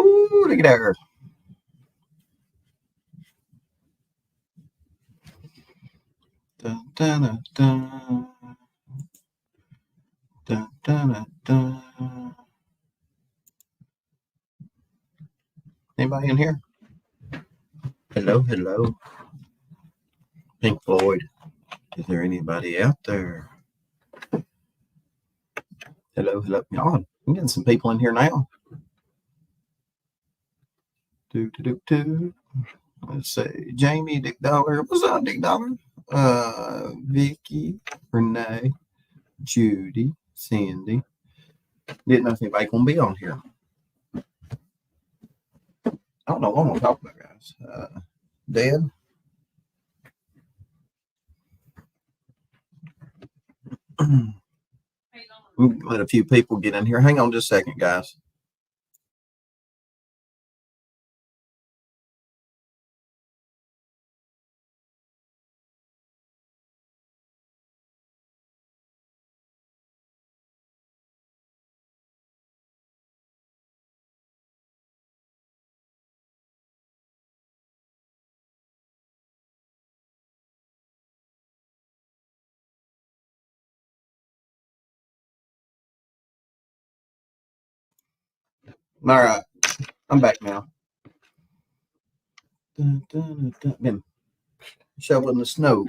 Ooh, look at there. Dun, dun, dun, dun. Dun, dun, dun, dun. Anybody in here? Hello, hello. Pink Floyd. Is there anybody out there? Hello, hello. Oh, I'm getting some people in here now. Do. Let's say Jamie, Dick Dollar. What's up, Dick Dollar? Vicky, Renee, Judy, Cindy. Didn't know if anybody gonna be on here. I don't know what I'm gonna talk about, guys. Dad. We'll let a few people get in here. Hang on just a second, guys. All right, I'm back now. Been shoveling the snow,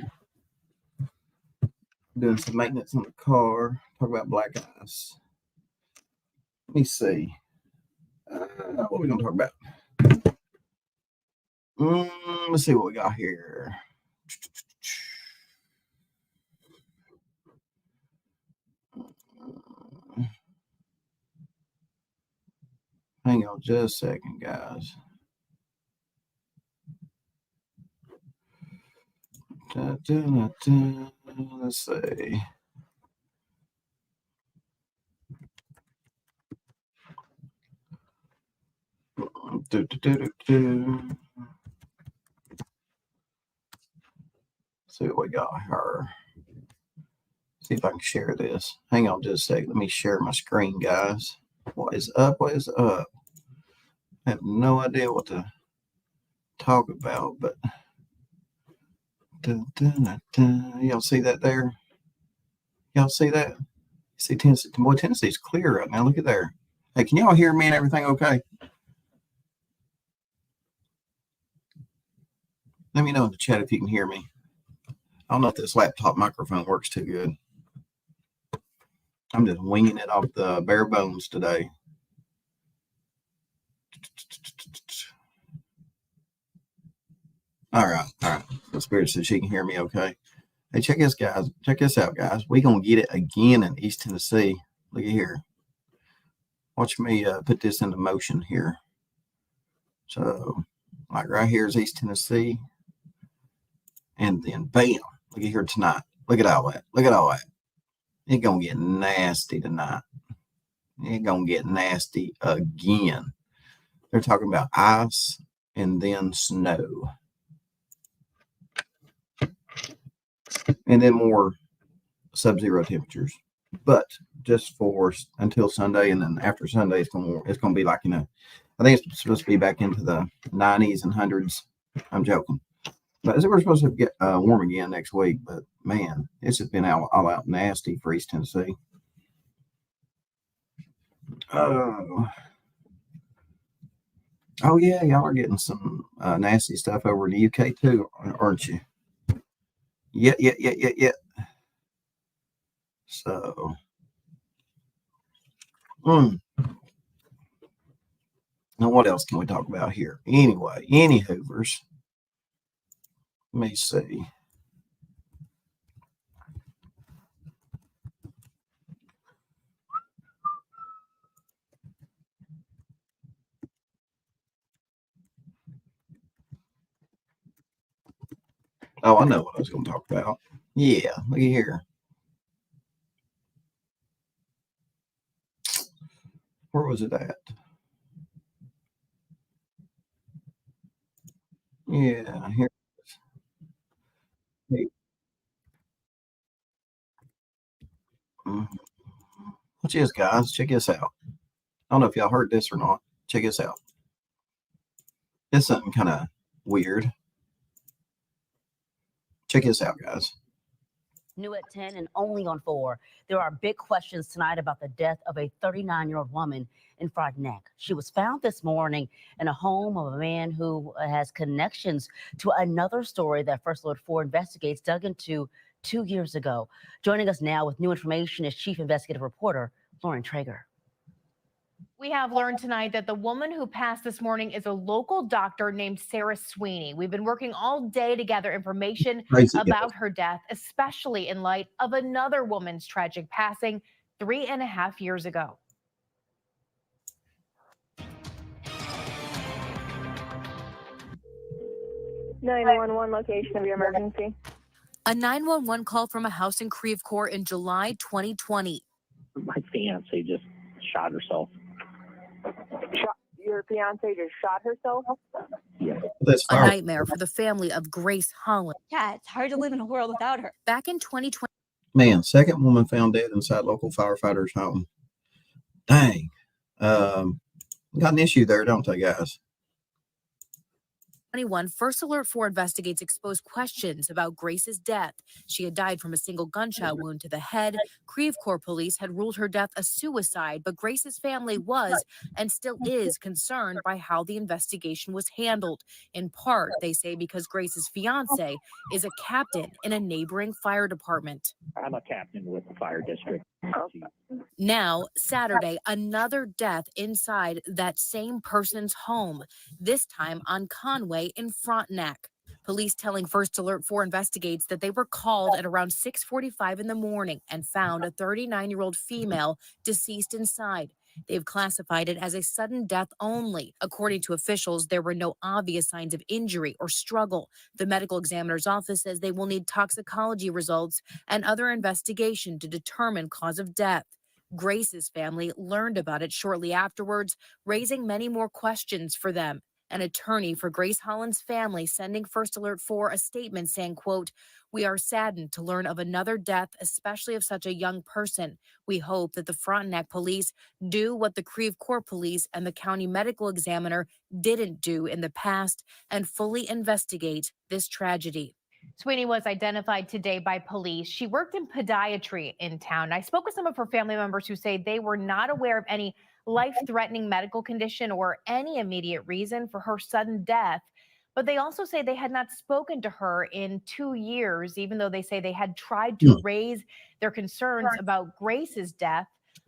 doing some maintenance on the car. Talk about black ice. Let me see. What are we gonna talk about? Let's see what we got here. Hang on just a second, guys. Let's see. See what we got here. See if I can share this. Hang on just a second. Let me share my screen, guys. What is up? What is up? I have no idea what to talk about, but y'all see that there? Y'all see that? See Tennessee? Boy, Tennessee's clear right now. Look at there. Hey, can y'all hear me and everything okay? Let me know in the chat if you can hear me. I don't know if this laptop microphone works too good. I'm just winging it off the bare bones today. All right. The Spirit says she can hear me okay. Hey, check this, guys. Check this out, guys. We're going to get it again in East Tennessee. Look at here. Watch me put this into motion here. So, like right here is East Tennessee. And then, bam, look at here tonight. Look at all that. Look at all that. It's going to get nasty tonight. It's going to get nasty again. They're talking about ice and then snow. And then more sub-zero temperatures. But just for until Sunday, and then after Sunday, it's going to be like, I think it's supposed to be back into the 90s and 100s. I'm joking. But we're supposed to get warm again next week. But, man, it's just been all out nasty for East Tennessee. Oh, yeah, y'all are getting some nasty stuff over in the UK too, aren't you? Yeah. So, now what else can we talk about here? Anyway, any Hoovers. Let me see. Oh, I know what I was going to talk about. Yeah, look at here. Where was it at? Yeah, here. Watch this, guys. Check this out. I don't know if y'all heard this or not. Check this out. That's something kind of weird. Check this out, guys. New at 10 and only on 4. There are big questions tonight about the death of a 39-year-old woman in Frontenac. She was found this morning in a home of a man who has connections to another story that First Alert 4 Investigates dug into 2 years ago. Joining us now with new information is Chief Investigative Reporter Lauren Traeger. We have learned tonight that the woman who passed this morning is a local doctor named Sarah Sweeney. We've been working all day to gather information about her death, especially in light of another woman's tragic passing 3.5 years ago. (911) location of your emergency. A 911 call from a house in Creve Coeur in July 2020. My fiance just shot herself. Your fiance just shot herself? Yeah. A nightmare for the family of Grace Holland. Yeah, it's hard to live in a world without her. Back in 2020. Man, second woman found dead inside local firefighter's home. Dang. Got an issue there, don't they, guys? 2021, First Alert 4 Investigates exposed questions about Grace's death. She had died from a single gunshot wound to the head. Creve Coeur police had ruled her death a suicide, but Grace's family was and still is concerned by how the investigation was handled. In part, they say because Grace's fiance is a captain in a neighboring fire department. I'm a captain with the fire district. Now, Saturday, another death inside that same person's home, this time on Conway in Frontenac. Police telling First Alert 4 Investigates that they were called at around 6:45 in the morning and found a 39-year-old female deceased inside. They've classified it as a sudden death only. According to officials, there were no obvious signs of injury or struggle. The medical examiner's office says they will need toxicology results and other investigation to determine cause of death. Grace's family learned about it shortly afterwards, raising many more questions for them. An attorney for Grace Holland's family sending First Alert 4 a statement saying, quote, "We are saddened to learn of another death, especially of such a young person. We hope that the Frontenac police do what the Creve Coeur police and the county medical examiner didn't do in the past and fully investigate this tragedy." Sweeney was identified today by police. She worked in podiatry in town. I spoke with some of her family members who say they were not aware of any life-threatening medical condition or any immediate reason for her sudden death. But they also say they had not spoken to her in 2 years, even though they say they had tried to raise their concerns about Grace's death.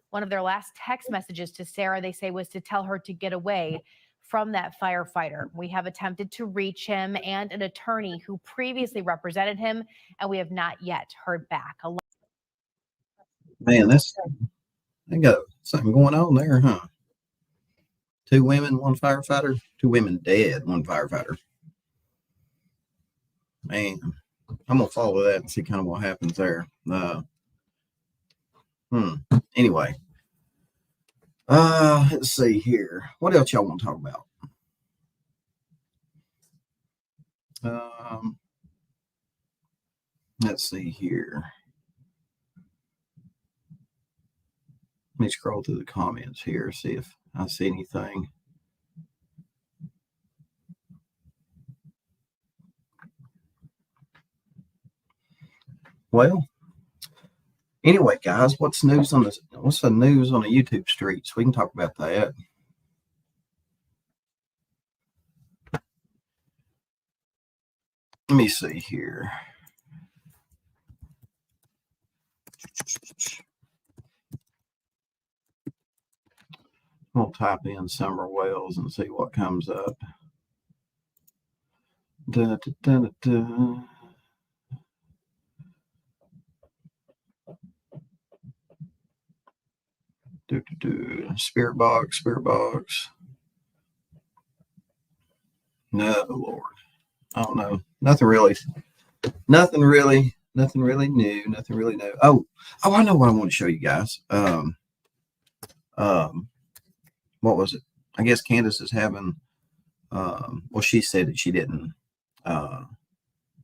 One of their last text messages to Sarah, they say, was to tell her to get away from that firefighter. We have attempted to reach him and an attorney who previously represented him, and we have not yet heard back. Man, they got something going on there, huh? 2 women, 1 firefighter, 2 women dead, 1 firefighter. Man, I'm gonna follow that and see kind of what happens there. Anyway, let's see here. What else y'all want to talk about? Let's see here. Let me scroll through the comments here, see if I see anything. Well, anyway, guys, what's the news on the YouTube streets? We can talk about that. Let me see here. We'll type in Summer Wells and see what comes up. Da, da, da, da. Spirit box. No, Lord. I don't know. Nothing really new. Nothing really new. Oh, I know what I want to show you guys. What was it? I guess Candace is having, well, she said that she didn't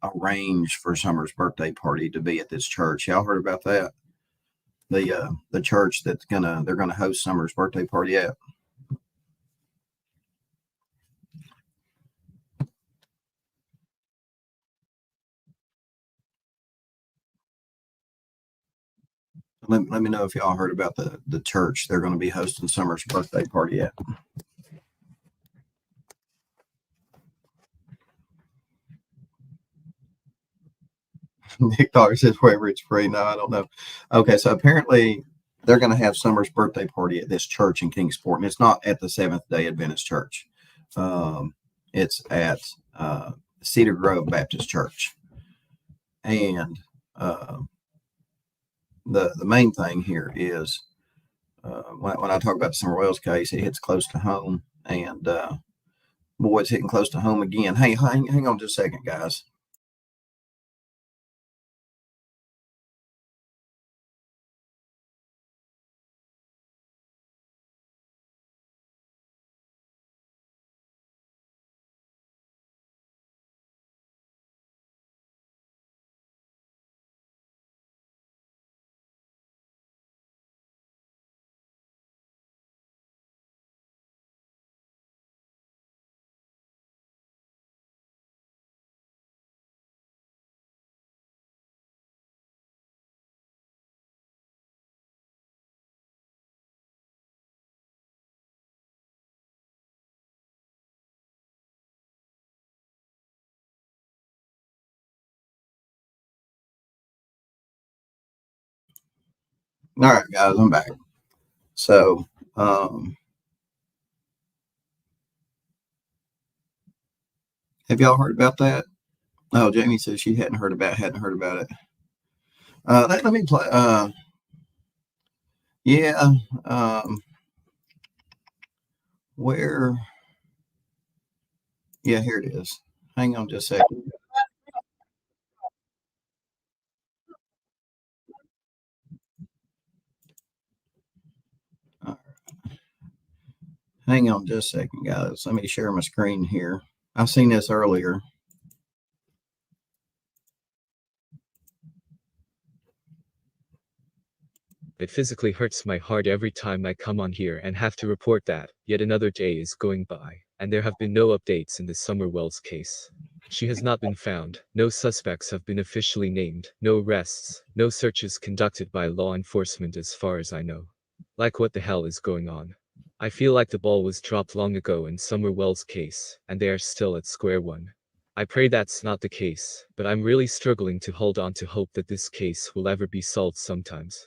arrange for Summer's birthday party to be at this church. Y'all heard about that? The church they're gonna host Summer's birthday party at. let me know if y'all heard about the church they're going to be hosting Summer's birthday party at. Nick Dollar says wherever it's free. No, I don't know. Okay, so apparently they're going to have Summer's birthday party at this church in Kingsport, and it's not at the Seventh-day Adventist Church. It's at Cedar Grove Baptist Church, and the main thing here is when I talk about the Summer Wells case, it hits close to home, and boy, it's hitting close to home again. Hey, hang on just a second, guys. All right, guys, I'm back. So, have y'all heard about that? Oh, Jamie says she hadn't heard about it. Let me play. Yeah. Where? Yeah, here it is. Hang on just a second. Hang on just a second, guys. Let me share my screen here. I've seen this earlier. It physically hurts my heart every time I come on here and have to report that yet another day is going by, and there have been no updates in the Summer Wells case. She has not been found, no suspects have been officially named, no arrests, no searches conducted by law enforcement as far as I know. Like, what the hell is going on? I feel like the ball was dropped long ago in Summer Wells' case, and they are still at square one. I pray that's not the case, but I'm really struggling to hold on to hope that this case will ever be solved sometimes.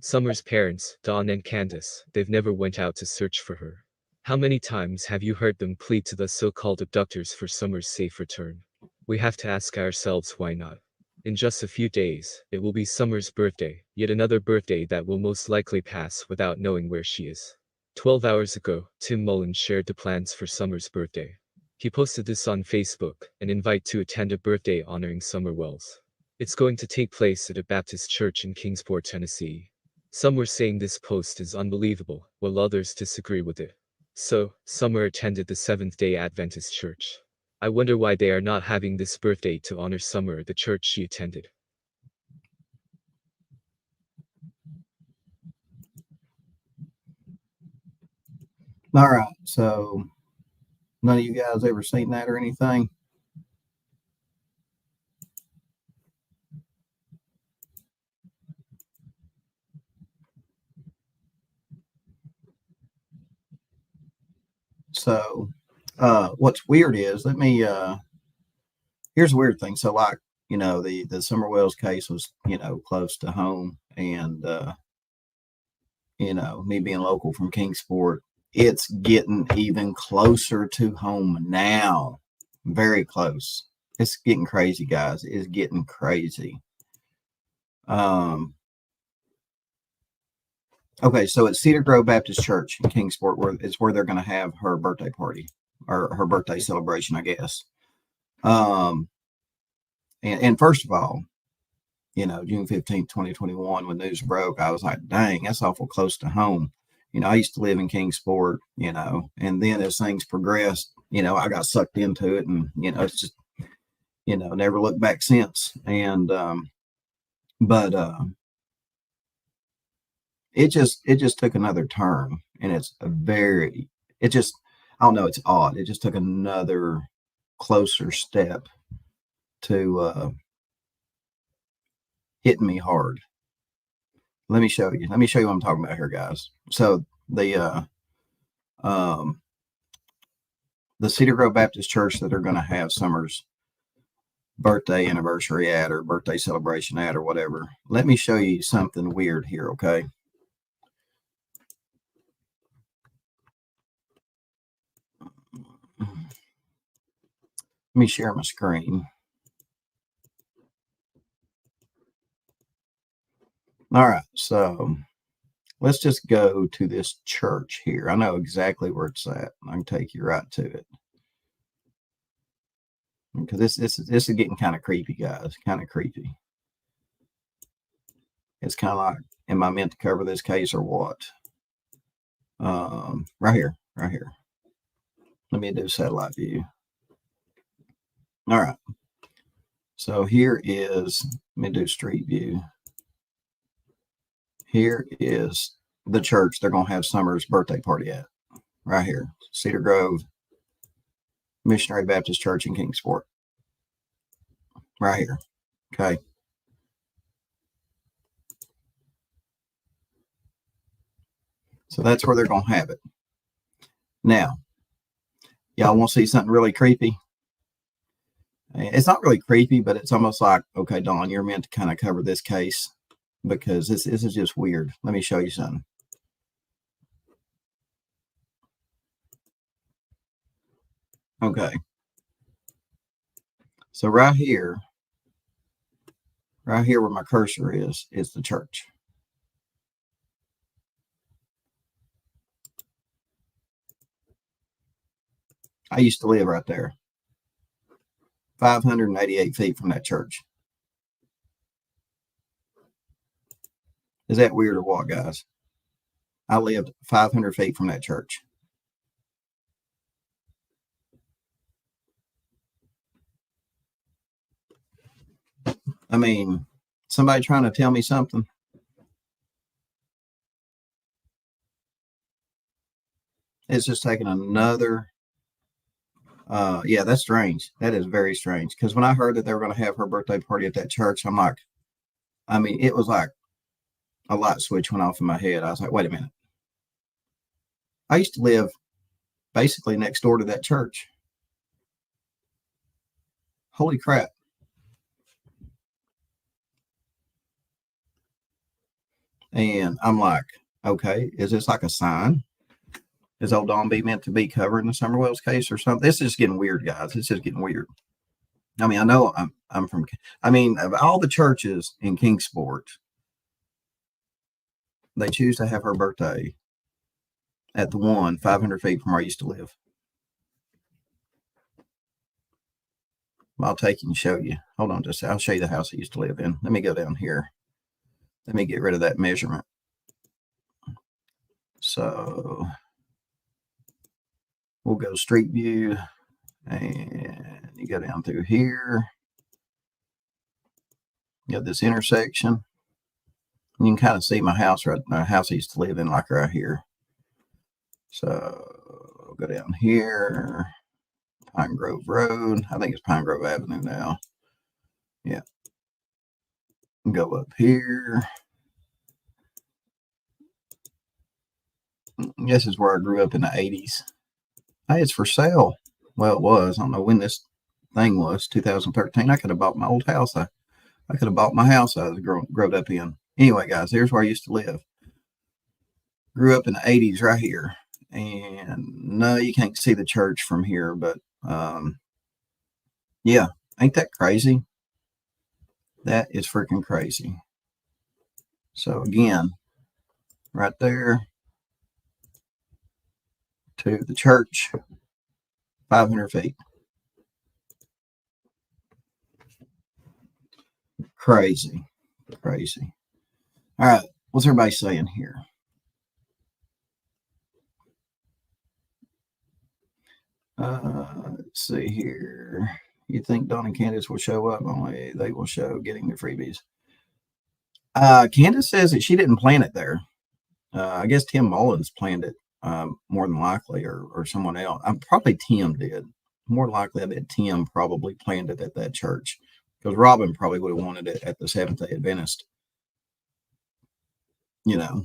Summer's parents, Dawn and Candace, they've never went out to search for her. How many times have you heard them plead to the so-called abductors for Summer's safe return? We have to ask ourselves why not. In just a few days, it will be Summer's birthday, yet another birthday that will most likely pass without knowing where she is. 12 hours ago, Tim Mullen shared the plans for Summer's birthday. He posted this on Facebook, an invite to attend a birthday honoring Summer Wells. It's going to take place at a Baptist church in Kingsport, Tennessee. Some were saying this post is unbelievable, while others disagree with it. So, Summer attended the Seventh-day Adventist church. I wonder why they are not having this birthday to honor Summer at the church she attended. All right, so none of you guys ever seen that or anything? So, what's weird is, here's a weird thing. So, like, the Summer Wells case was, close to home, and, me being local from Kingsport, it's getting even closer to home now. Very close. It's getting crazy, guys. It's getting crazy. Okay, so it's Cedar Grove Baptist Church in Kingsport, where they're going to have her birthday party, or her birthday celebration, I guess. And first of all, June 15th, 2021, when news broke, I was like, dang, that's awful close to home. I used to live in Kingsport, and then as things progressed, I got sucked into it, and, it's just, never looked back since. And, but it just took another turn, and I don't know, it's odd. It just took another closer step to hitting me hard. Let me show you. Let me show you what I'm talking about here, guys. So the Cedar Grove Baptist Church that they're going to have Summer's birthday anniversary at, or birthday celebration at, or whatever. Let me show you something weird here, okay? Let me share my screen. All right, so let's just go to this church here. I know exactly where it's at. I can take you right to it. Because this is getting kind of creepy, guys. Kind of creepy. It's kind of like, am I meant to cover this case or what? Right here. Let me do satellite view. All right. So here is, let me do street view. Here is the church they're going to have Summer's birthday party at. Right here. Cedar Grove Missionary Baptist Church in Kingsport. Right here. Okay. So that's where they're going to have it. Now, y'all want to see something really creepy? It's not really creepy, but it's almost like, okay, Dawn, you're meant to kind of cover this case because this is just weird. Let me show you something. Okay. So right here where my cursor is the church. I used to live right there. 588 feet from that church. Is that weird or what, guys? I lived 500 feet from that church. I mean, somebody trying to tell me something? It's just taking another. Yeah, that's strange. That is very strange. Because when I heard that they were going to have her birthday party at that church, I'm like, I mean, it was like a light switch went off in my head. I was like, wait a minute. I used to live basically next door to that church. Holy crap. And I'm like, okay, is this like a sign? Is old Dawn B meant to be covering the Summerwell's case or something? This is just getting weird, guys. It's just getting weird. I mean, I know I'm from, I mean, of all the churches in Kingsport, they choose to have her birthday at the one 500 feet from where I used to live. I'll take you and show you. Hold on, I'll show you the house I used to live in. Let me go down here. Let me get rid of that measurement. So we'll go street view and you go down through here. You got this intersection. And you can kind of see my house house I used to live in, like right here. So we'll go down here. Pine Grove Road. I think it's Pine Grove Avenue now. Yeah. Go up here. This is where I grew up in the 80s. Hey, it's for sale. Well, it was. I don't know when this thing was. 2013. I could have bought my old house. I could have bought my house I was grown up in. Anyway, guys, here's where I used to live. Grew up in the 80s right here. And no, you can't see the church from here, but yeah, ain't that crazy? That is freaking crazy. So again, right there to the church, 500 feet. Crazy. All right, what's everybody saying here? Let's see here. You think Dawn and Candace will show up? Only they will show getting the freebies. Candace says that she didn't plan it there. I guess Tim Mullins planned it, more than likely, or someone else. Probably Tim did. More likely, I bet Tim probably planned it at that church because Robin probably would have wanted it at the Seventh-day Adventist. you know,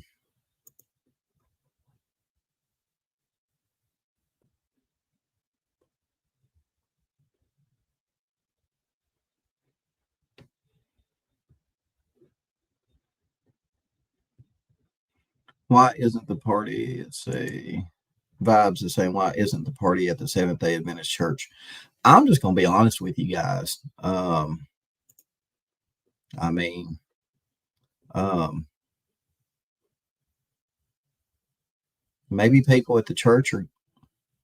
why isn't the party, it's a vibes the same, why isn't the party at the Seventh-day Adventist Church? I'm just going to be honest with you guys. I mean, maybe people at the church are,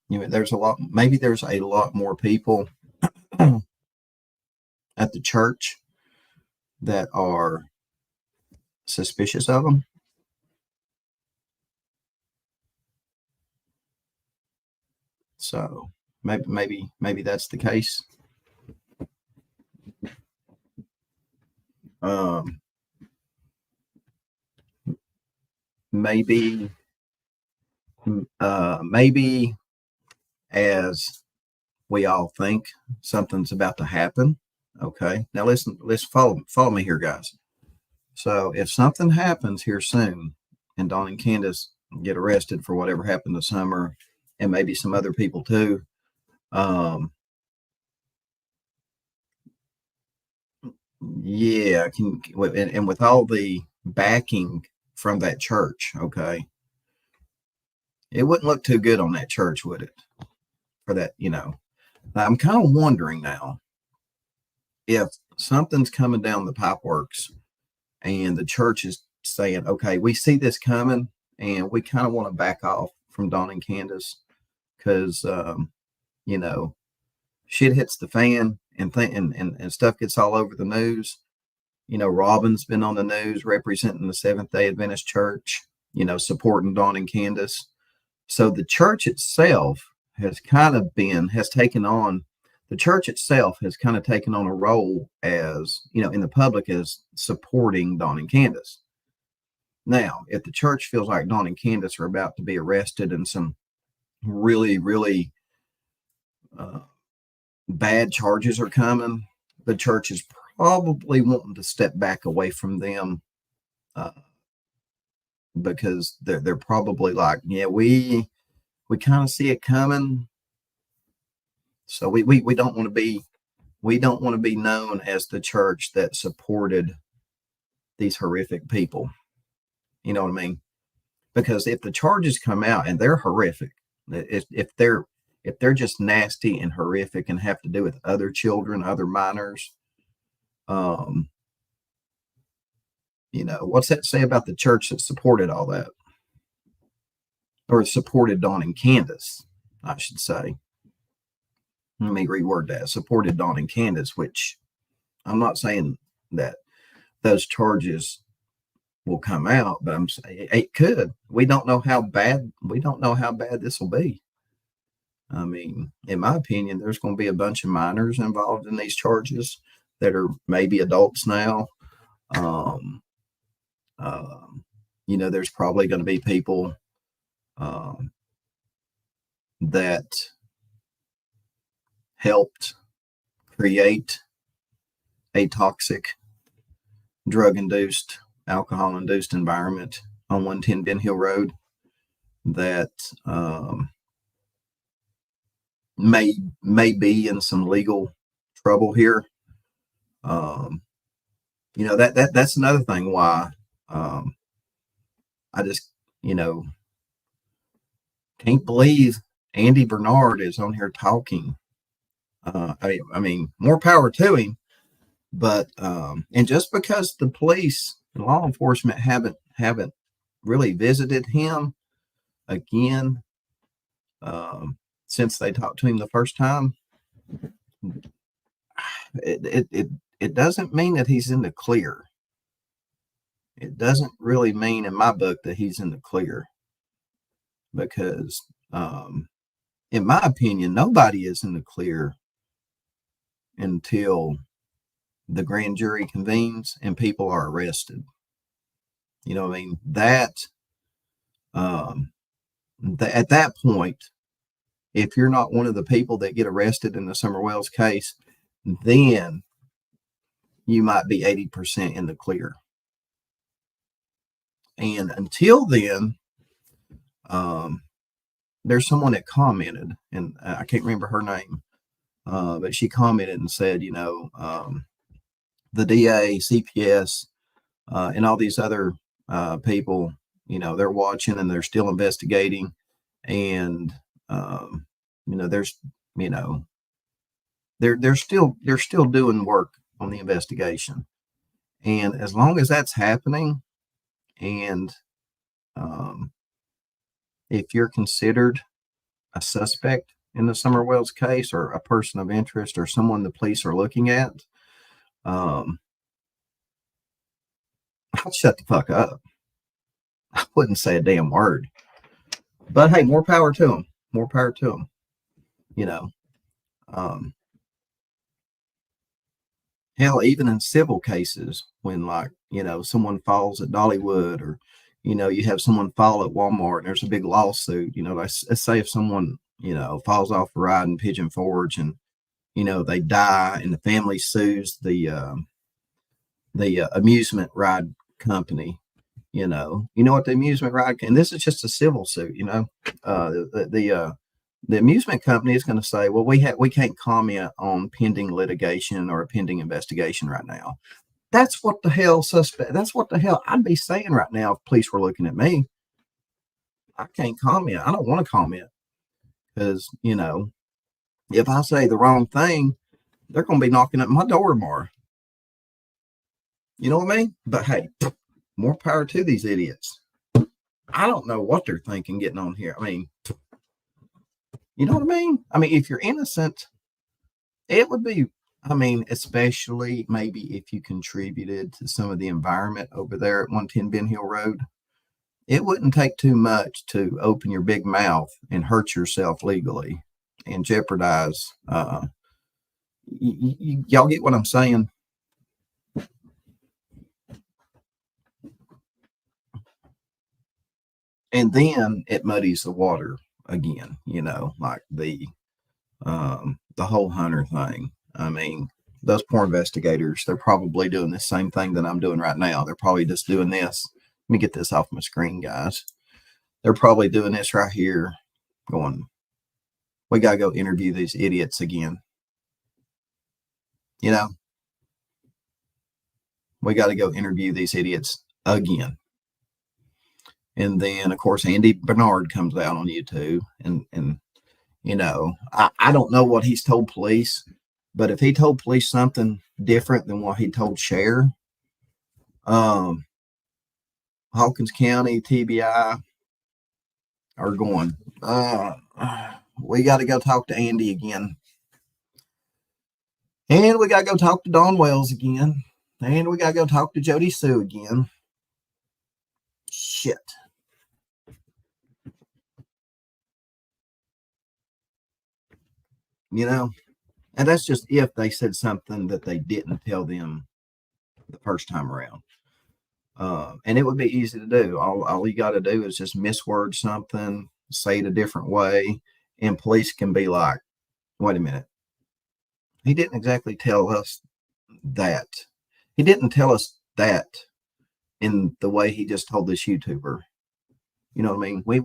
there's a lot, maybe there's a lot more people at the church that are suspicious of them. So maybe that's the case. Maybe as we all think something's about to happen. Okay. Now listen, follow me here, guys. So if something happens here soon and Dawn and Candace get arrested for whatever happened this summer, and maybe some other people too, yeah, and with all the backing from that church, okay, it wouldn't look too good on that church, would it? For that, I'm kind of wondering now if something's coming down the pipe works and the church is saying, okay, we see this coming and we kind of want to back off from Dawn and Candace because, shit hits the fan and stuff gets all over the news. Robin's been on the news representing the Seventh-day Adventist Church, supporting Dawn and Candace. So the church itself has taken on a role as, in the public as supporting Dawn and Candace. Now, if the church feels like Dawn and Candace are about to be arrested and some really, really bad charges are coming, the church is probably wanting to step back away from them because they're probably like, yeah, we kind of see it coming. So we don't want to be known as the church that supported these horrific people. You know what I mean? Because if the charges come out and they're horrific, if they're just nasty and horrific and have to do with other children, other minors, what's that say about the church that supported all that? Or supported Dawn and Candace, I should say. Let me reword that. Supported Dawn and Candace, which I'm not saying that those charges will come out, but I'm saying it could. We don't know how bad this will be. I mean, in my opinion, there's going to be a bunch of minors involved in these charges that are maybe adults now. There's probably going to be people that helped create a toxic, drug-induced, alcohol-induced environment on 110 Ben Hill Road that may be in some legal trouble here. That's another thing why I just can't believe Andy Bernard is on here talking. I mean, more power to him, but and just because the police and law enforcement haven't really visited him again since they talked to him the first time, it doesn't mean that he's in the clear. It doesn't really mean in my book that he's in the clear because in my opinion, nobody is in the clear until the grand jury convenes and people are arrested. You know what I mean? At that point, if you're not one of the people that get arrested in the Summer Wells case, then you might be 80% in the clear. And until then, there's someone that commented, and I can't remember her name, but she commented and said, the DA, CPS, and all these other people, they're watching and they're still investigating, and there's, they're still doing work on the investigation, and as long as that's happening, and if you're considered a suspect in the Summer Wells case or a person of interest or someone the police are looking at, I'll shut the fuck up. I wouldn't say a damn word. But hey, more power to them. More power to them. Hell, even in civil cases, when someone falls at Dollywood, or you have someone fall at Walmart and there's a big lawsuit, let's say if someone falls off a ride in Pigeon Forge and they die and the family sues the amusement ride company. What the amusement ride, and this is just a civil suit. The amusement company is going to say, well, we can't comment on pending litigation or a pending investigation right now. That's what the hell that's what the hell I'd be saying right now if police were looking at me. I can't comment. I don't want to comment because, if I say the wrong thing, they're going to be knocking at my door tomorrow. You know what I mean? But hey, more power to these idiots. I don't know what they're thinking getting on here. I mean, you know what I mean? I mean, if you're innocent, it would be, especially maybe if you contributed to some of the environment over there at 110 Ben Hill Road, it wouldn't take too much to open your big mouth and hurt yourself legally and jeopardize. Y'all get what I'm saying? And then it muddies the water again, like the whole Hunter thing. I mean, those poor investigators, they're probably doing the same thing that I'm doing right now. They're probably just doing this. Let me get this off my screen, guys. They're probably doing this right here, going, we got to go interview these idiots again. We got to go interview these idiots again. And then, of course, Andy Bernard comes out on YouTube. And I don't know what he's told police, but if he told police something different than what he told Cher, Hawkins County, TBI are going, we got to go talk to Andy again. And we got to go talk to Dawn Wells again. And we got to go talk to Jody Sue again. Shit. And that's just if they said something that they didn't tell them the first time around. And it would be easy to do. All you got to do is just misword something, say it a different way, and police can be like, wait a minute. He didn't exactly tell us that. He didn't tell us that in the way he just told this YouTuber. You know what I mean? We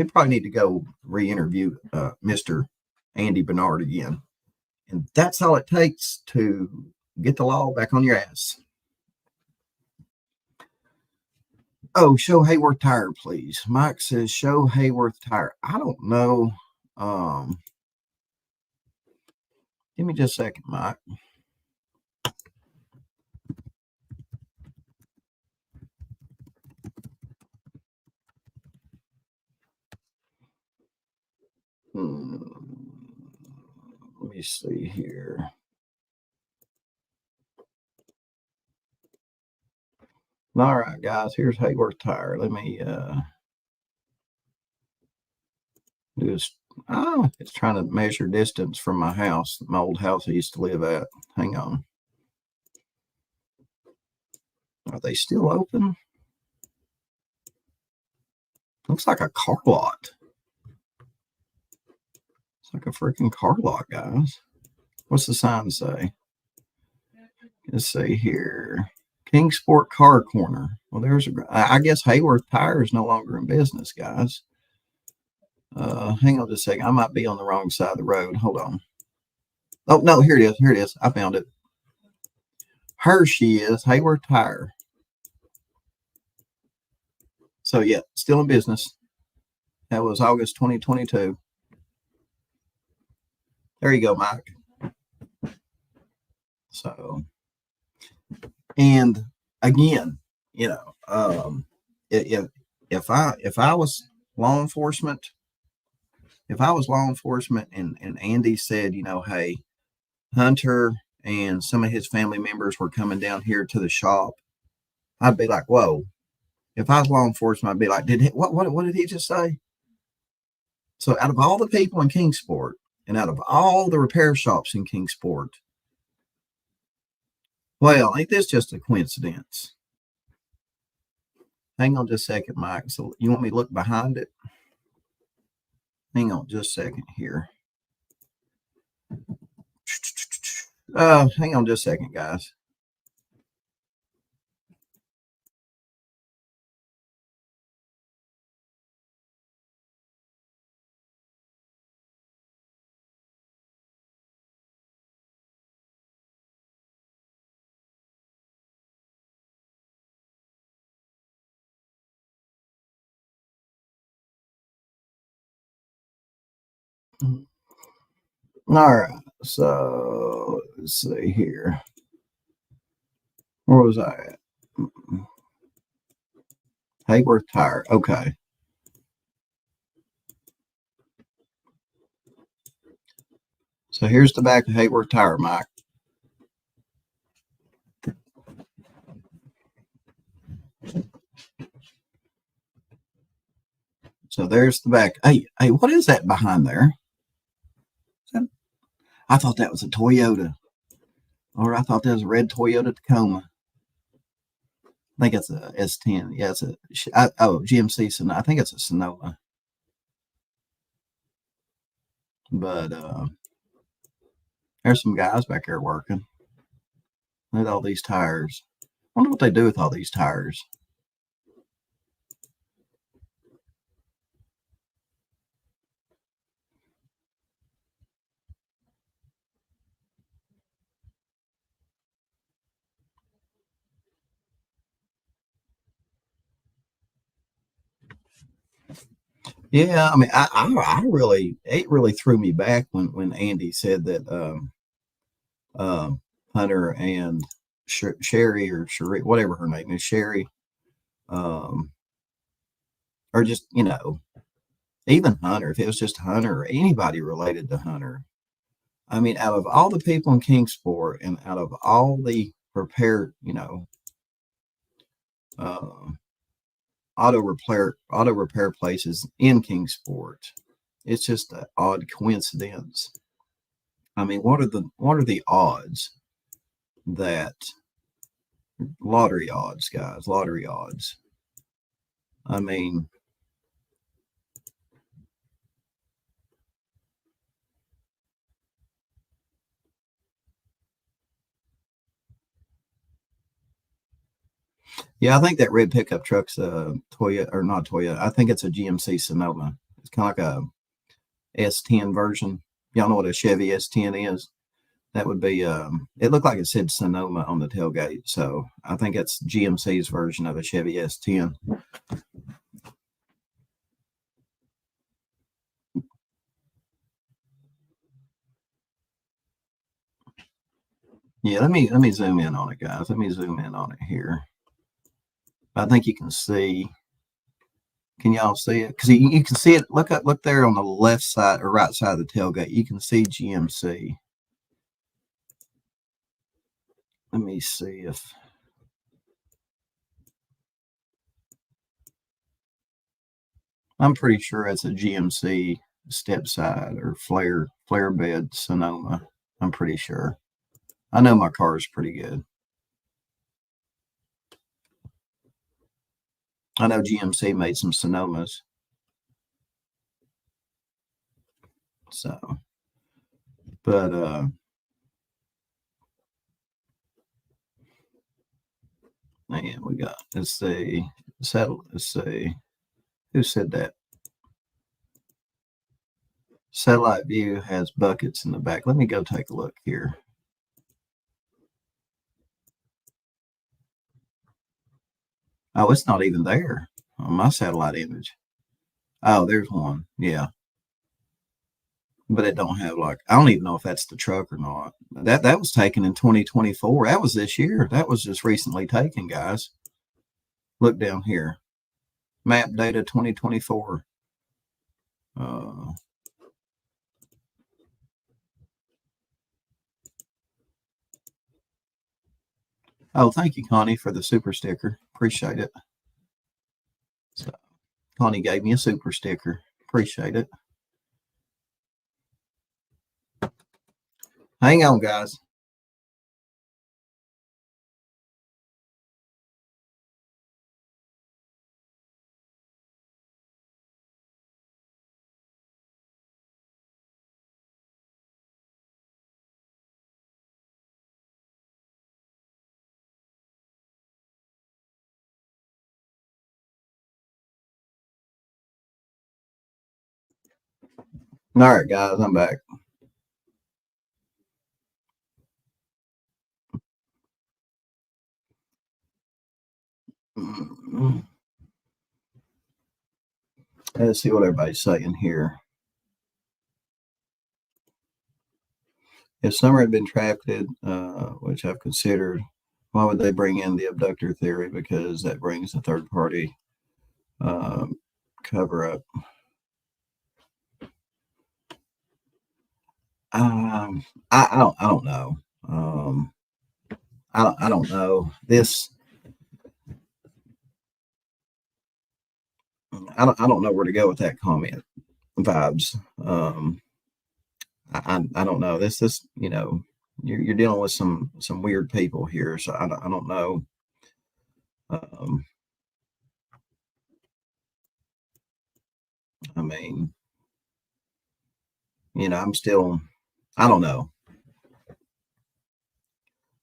probably need to go re-interview Mr. Andy Bernard again. And that's all it takes to get the law back on your ass. Oh, show Hayworth tire, please. Mike says, show Hayworth tire. I don't know. Give me just a second, Mike. Let me see here. All right, guys, here's Hayworth tire. Let me do this. Oh, it's trying to measure distance from my house, my old house I used to live at. Hang on. Are they still open? Looks like a car lot. It's like a freaking car lot, guys. What's the sign say? Let's see here. Kingsport Car Corner. Well, I guess Hayworth Tire is no longer in business, guys. Hang on just a second. I might be on the wrong side of the road. Hold on. Oh, no, here it is. Here it is. I found it. Her she is, Hayworth Tire. So, yeah, still in business. That was August 2022. There you go, Mike. So, and again, if I was law enforcement, and Andy said, hey, Hunter and some of his family members were coming down here to the shop, I'd be like, whoa. If I was law enforcement, I'd be like, what did he just say? So out of all the people in Kingsport and out of all the repair shops in Kingsport, well, ain't this just a coincidence? Hang on just a second, Mike. So you want me to look behind it? Hang on just a second here. Hang on just a second, guys. All right, so let's see here. Where was I at? Hayworth Tire. Okay. So here's the back of Hayworth Tire, Mike. So there's the back. Hey, what is that behind there? I thought that was a Toyota. Or I thought that was a red Toyota Tacoma. I think it's a S10. Yeah, it's GMC Sonoma. I think it's a Sonoma. But there's some guys back there working. Look at all these tires. I wonder what they do with all these tires. Yeah, I mean, it really threw me back when Andy said that Hunter and Sherry or Sherry, whatever her name is, Sherry, or just even Hunter. If it was just Hunter or anybody related to Hunter, I mean, out of all the people in Kingsport and out of all the repair, auto repair places in Kingsport, it's just an odd coincidence. I mean, what are the odds that lottery odds, guys, lottery odds? I mean, yeah, I think that red pickup truck's a Toyota, or not Toyota. I think it's a GMC Sonoma. It's kind of like a S10 version. Y'all know what a Chevy S10 is? That would be, it looked like it said Sonoma on the tailgate. So I think it's GMC's version of a Chevy S10. Yeah, let me zoom in on it, guys. Let me zoom in on it here. I think you can see. Can y'all see it? Because you can see it. Look there on the left side or right side of the tailgate. You can see GMC. Let me see if. I'm pretty sure it's a GMC step side or flare bed Sonoma. I'm pretty sure. I know my car is pretty good. I know GMC made some Sonomas. So, but And we got, let's see, let's see, who said that? Satellite view has buckets in the back. Let me go take a look here. Oh, it's not even there on my satellite image. Oh, there's one. Yeah. But it don't have like, I don't even know if that's the truck or not. That was taken in 2024. That was this year. That was just recently taken, guys. Look down here. Map data 2024. Oh, thank you, Connie, for the super sticker. Appreciate it. So, Connie gave me a super sticker. Appreciate it. Hang on, guys. All right, guys, I'm back. Let's see what everybody's saying here. If Summer had been trapped, which I've considered, why would they bring in the abductor theory? Because that brings a third party cover up. I don't know. I don't know this. I don't know where to go with that comment. Vibes. I don't know. This you know, you're dealing with some weird people here, so I don't know. I mean, you know, I'm still, I don't know.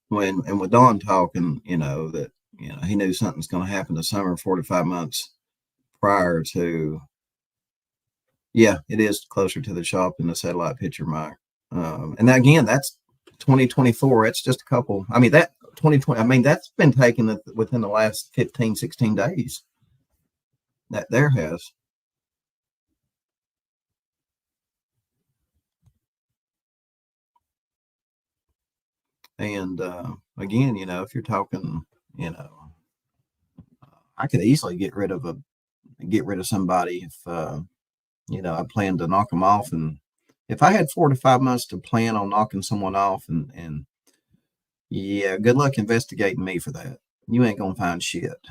With Don talking, you know, that, you know, he knew something's going to happen this summer 45 months prior to, yeah, it is closer to the shop in the satellite picture, Mike. And again, that's 2024. It's just a couple, I mean, that 2020, I mean, that's been taken within the last 15, 16 days. That there has. And again, you know, if you're talking, you know, I could easily get rid of somebody if you know, I plan to knock them off. And if I had 4 to 5 months to plan on knocking someone off, and yeah, good luck investigating me for that. You ain't gonna find shit.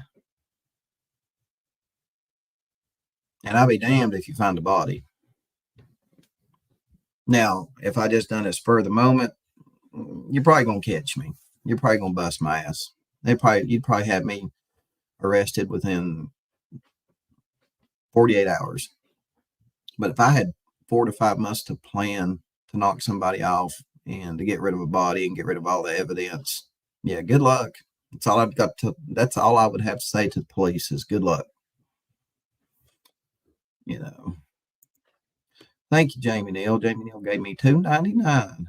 And I'll be damned if you find a body. Now, if I just done it spur of the moment, you're probably gonna catch me. You're probably gonna bust my ass. You'd probably have me arrested within 48 hours. But if I had 4 to 5 months to plan to knock somebody off and to get rid of a body and get rid of all the evidence, yeah, good luck. That's all I would have to say to the police is good luck. You know. Thank you, Jamie Neal. Jamie Neal gave me $2.99.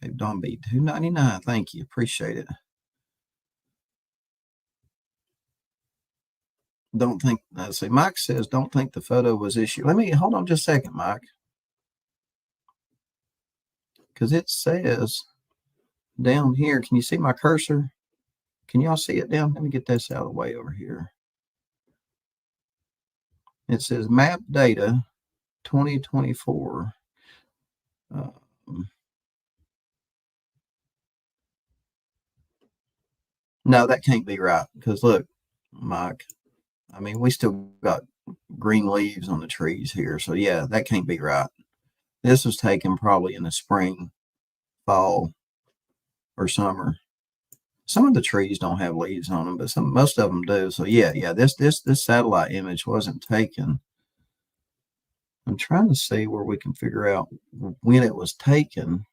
Gave Don B $2.99. Thank you. Appreciate it. Don't think, let's see, Mike says, don't think the photo was issued. Let me, hold on just a second, Mike. Because it says down here, can you see my cursor? Can y'all see it down? Let me get this out of the way over here. It says map data 2024. No, that can't be right. Because look, Mike, I mean, we still got green leaves on the trees here. So yeah, that can't be right. This was taken probably in the spring, fall, or summer. Some of the trees don't have leaves on them, but most of them do. So yeah, this satellite image wasn't taken. I'm trying to see where we can figure out when it was taken.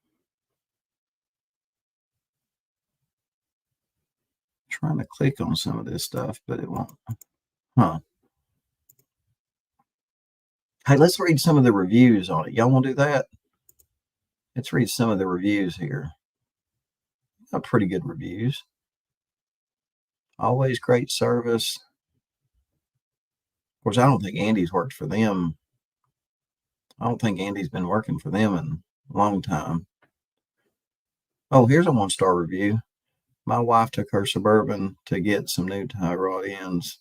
trying to click on some of this stuff, but it won't. Huh. Hey, let's read some of the reviews on it. Y'all want to do that? Let's read some of the reviews here. Got pretty good reviews. Always great service. Of course, I don't think Andy's worked for them. I don't think Andy's been working for them in a long time. Oh, here's a 1-star review. My wife took her Suburban to get some new tie rod ends.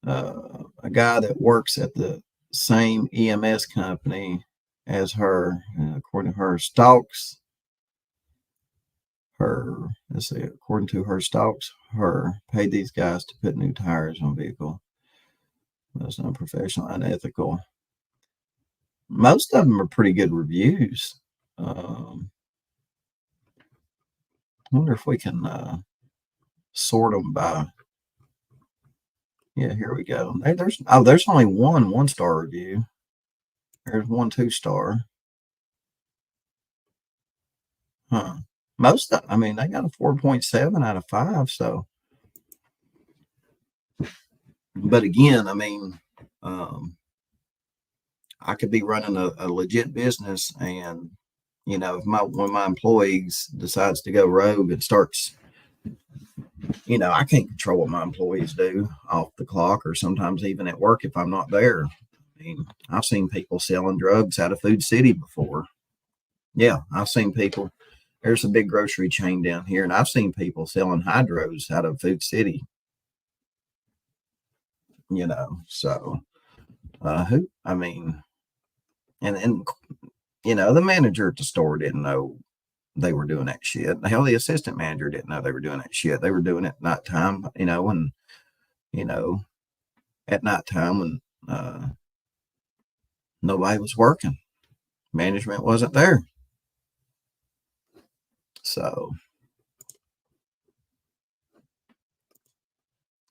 A guy that works at the same EMS company as her, according to her, stalks her. Let's see, according to her, stalks her, paid these guys to put new tires on vehicle. That's unprofessional, unethical. Most of them are pretty good reviews. I wonder if we can sort them by. Yeah, here we go. There's only one 1-star review. There's one 2-star. Huh. Most of, I mean, they got a 4.7 out of 5. So, but again, I mean, I could be running a legit business, and you know, if one of my employees decides to go rogue and starts, you know, I can't control what my employees do off the clock, or sometimes even at work if I'm not there. I mean, I've seen people selling drugs out of Food City before. Yeah, I've seen people. There's a big grocery chain down here, and I've seen people selling hydros out of Food City. You know, so I mean, and you know, the manager at the store didn't know they were doing that shit. Hell, the assistant manager didn't know they were doing that shit. They were doing it at nighttime, you know, and you know, at nighttime when nobody was working, management wasn't there. So,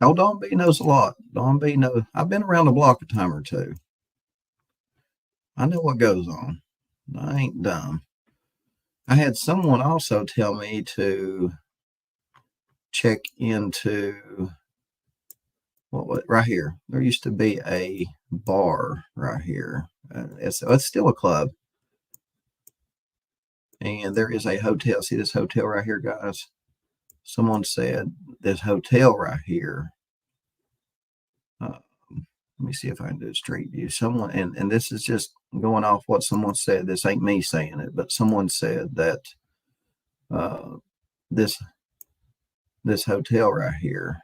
oh, Don B knows a lot. Don B knows. I've been around the block a time or two. I know what goes on. I ain't dumb. I had someone also tell me to check into right here. There used to be a bar right here. It's still a club. And there is a hotel. See this hotel right here, guys? Someone said this hotel right here. Let me see if I can do a street view. Someone, and this is just going off what someone said. This ain't me saying it, but someone said that this hotel right here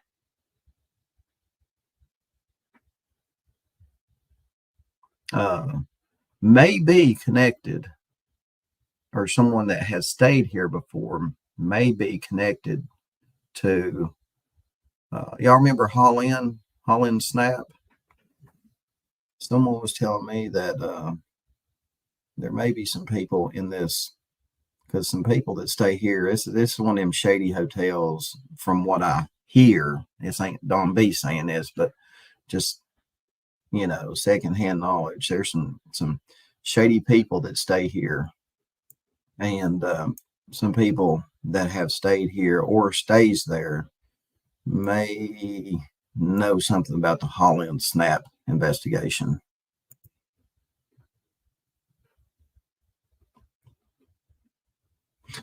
may be connected, or someone that has stayed here before may be connected to. Y'all remember Holland Snap? Someone was telling me that there may be some people in this, because some people that stay here, this is one of them shady hotels from what I hear. This ain't Don B saying this, but just, you know, secondhand knowledge. There's some shady people that stay here, and some people that have stayed here or stays there may know something about the Holland Snap investigation.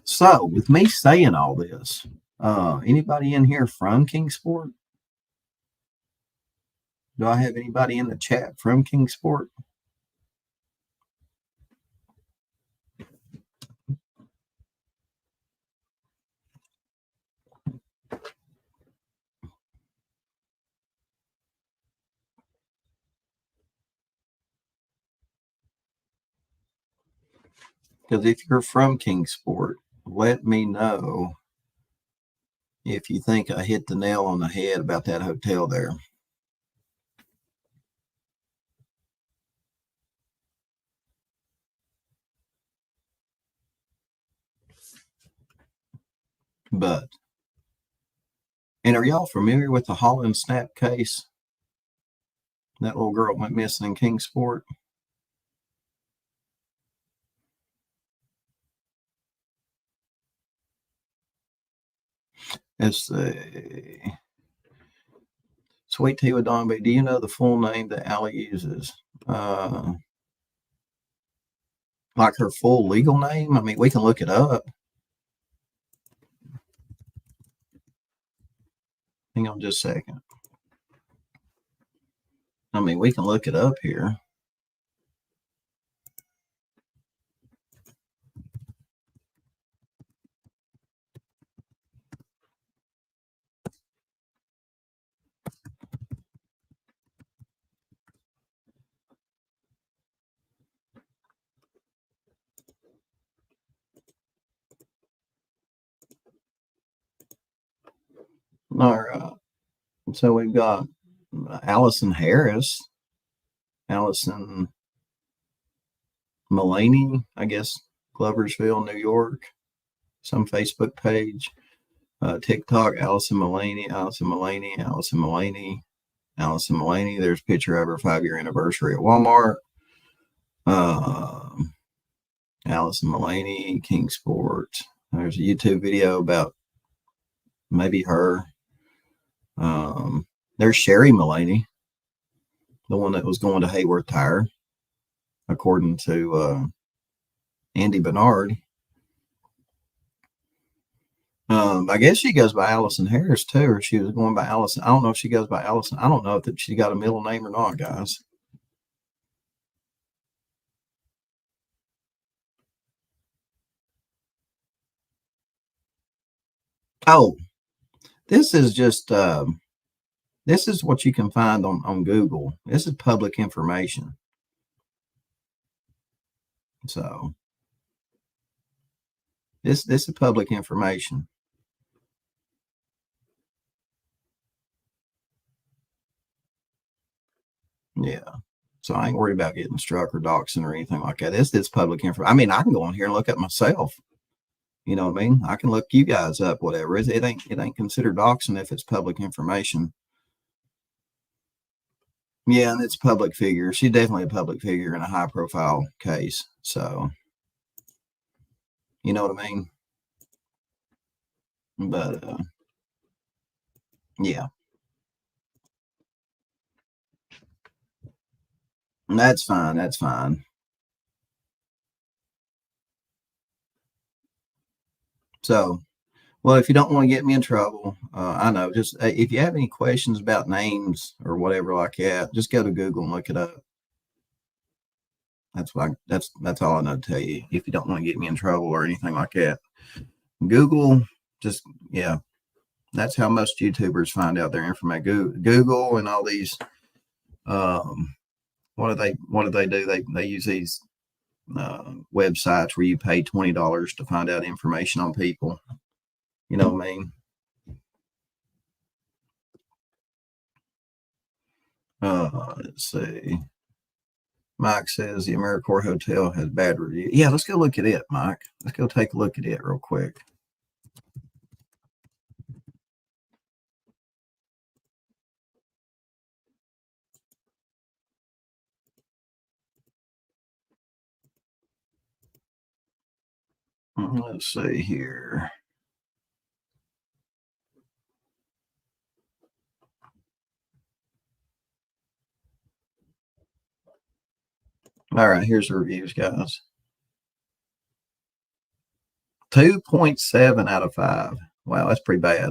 So, with me saying all this, anybody in here from Kingsport? Do I have anybody in the chat from Kingsport? Because if you're from Kingsport, let me know if you think I hit the nail on the head about that hotel there. But, and are y'all familiar with the Holland Snap case? That little girl went missing in Kingsport. Let's see. Sweet tea with Don B. Do you know the full name that Allie uses? Like her full legal name? I mean, we can look it up. Hang on just a second. I mean, we can look it up here. All right. So we've got Allison Harris, Allison Mullaney, I guess, Gloversville, New York, some Facebook page, TikTok, Allison Mullaney, Allison Mullaney, Allison Mullaney, Allison Mullaney. There's a picture of her 5-year anniversary at Walmart. Allison Mullaney, Kingsport. There's a YouTube video about maybe her. There's Sherry Mullaney, the one that was going to Hayworth Tire, according to Andy Bernard. I guess she goes by Allison Harris too, or she was going by Allison. I don't know if she goes by Allison. I don't know if she got a middle name or not, guys. Oh, this is just this is what you can find on Google. This is public information. So this is public information. Yeah. So I ain't worried about getting struck or doxing or anything like that. This is public information. I mean, I can go on here and look up myself. You know what I mean? I can look you guys up, whatever. It ain't considered doxing if it's public information. Yeah, and it's a public figure. She's definitely a public figure in a high profile case. So you know what I mean? But yeah. That's fine. That's fine. So, well, if you don't want to get me in trouble, I know. Just if you have any questions about names or whatever like that, just go to Google and look it up. That's all I know to tell you. If you don't want to get me in trouble or anything like that, Google. Just yeah, that's how most YouTubers find out their information. Google and all these. What do they do? They use these websites where you pay $20 to find out information on people. You know what I mean? Let's see. Mike says the AmeriCorps Hotel has bad reviews. Yeah, let's go look at it, Mike. Let's go take a look at it real quick. Let's see here. All right, here's the reviews, guys. 2.7 out of 5. Wow, that's pretty bad.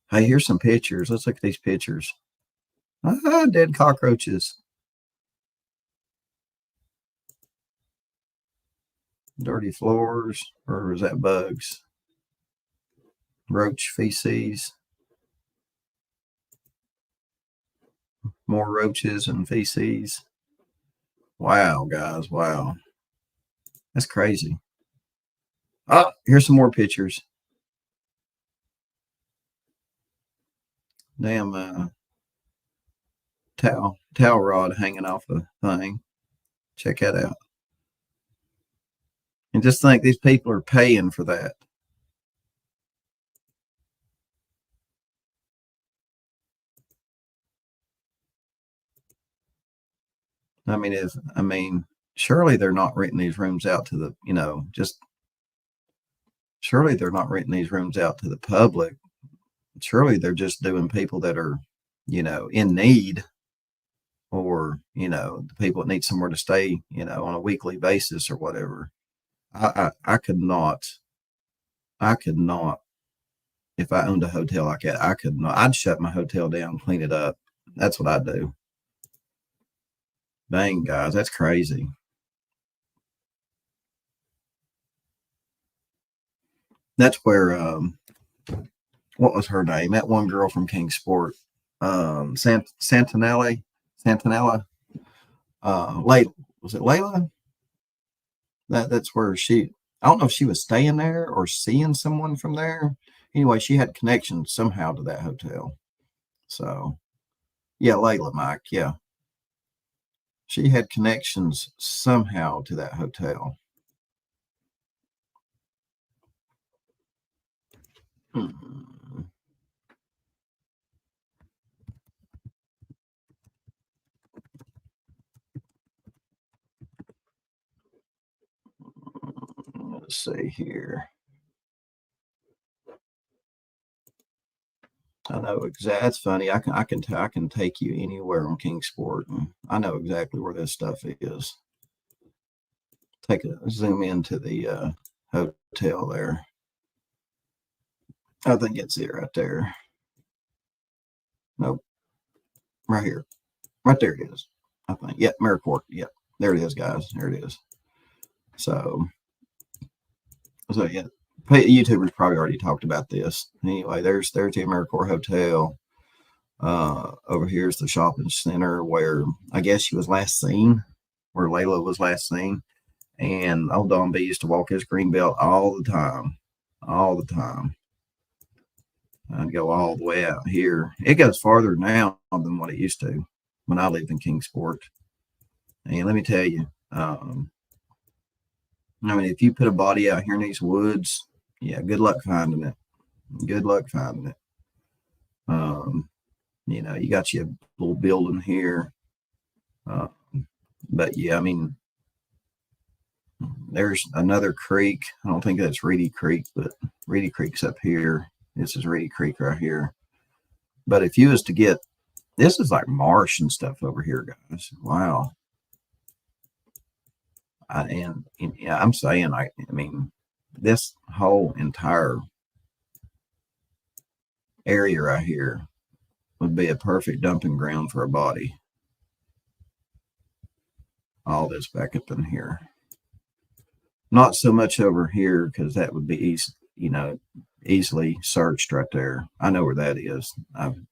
Hey, here's some pictures. Let's look at these pictures. Dead cockroaches. Dirty floors, or is that bugs? Roach feces. More roaches and feces. Wow, guys, wow. That's crazy. Oh, here's some more pictures. Damn towel rod hanging off the thing. Check that out. And just think these people are paying for that. I mean, surely they're not renting these rooms out to the, surely they're not renting these rooms out to the public surely they're just doing people that are, in need, or, the people that need somewhere to stay, on a weekly basis or whatever. I could not, if I owned a hotel like that, I could not, I'd shut my hotel down, clean it up. That's what I'd do. Dang, guys, that's crazy. That's where, what was her name? That one girl from Kingsport, Santanella, Layla. Was it Layla? That's where I don't know if she was staying there or seeing someone from there. Anyway, she had connections somehow to that hotel. So, yeah, Layla, Mike. Yeah. She had connections somehow to that hotel. Let's see here. I know exactly. That's funny. I can take you anywhere on Kingsport, and I know exactly where this stuff is. Take a zoom into the hotel there. I think it's it right there. Nope, right here, right there it is. I think. Yeah, Maricourt. Yeah, there it is, guys. There it is. So yeah, YouTubers probably already talked about this. Anyway, there's the Maricourt Hotel. Over here is the shopping center where I guess she was last seen, where Layla was last seen. And old Don B used to walk his green belt all the time. I'd go all the way out here. It goes farther now than what it used to when I lived in Kingsport. And let me tell you, if you put a body out here in these woods, yeah, good luck finding it. You got your little building here. But yeah, there's another creek. I don't think that's Reedy Creek, but Reedy Creek's up here. This is Reedy Creek right here. But if you was to get, this is like marsh and stuff over here, guys. Wow. I'm saying, this whole entire area right here would be a perfect dumping ground for a body. All this back up in here. Not so much over here, because that would be easily searched right there. I know where that is.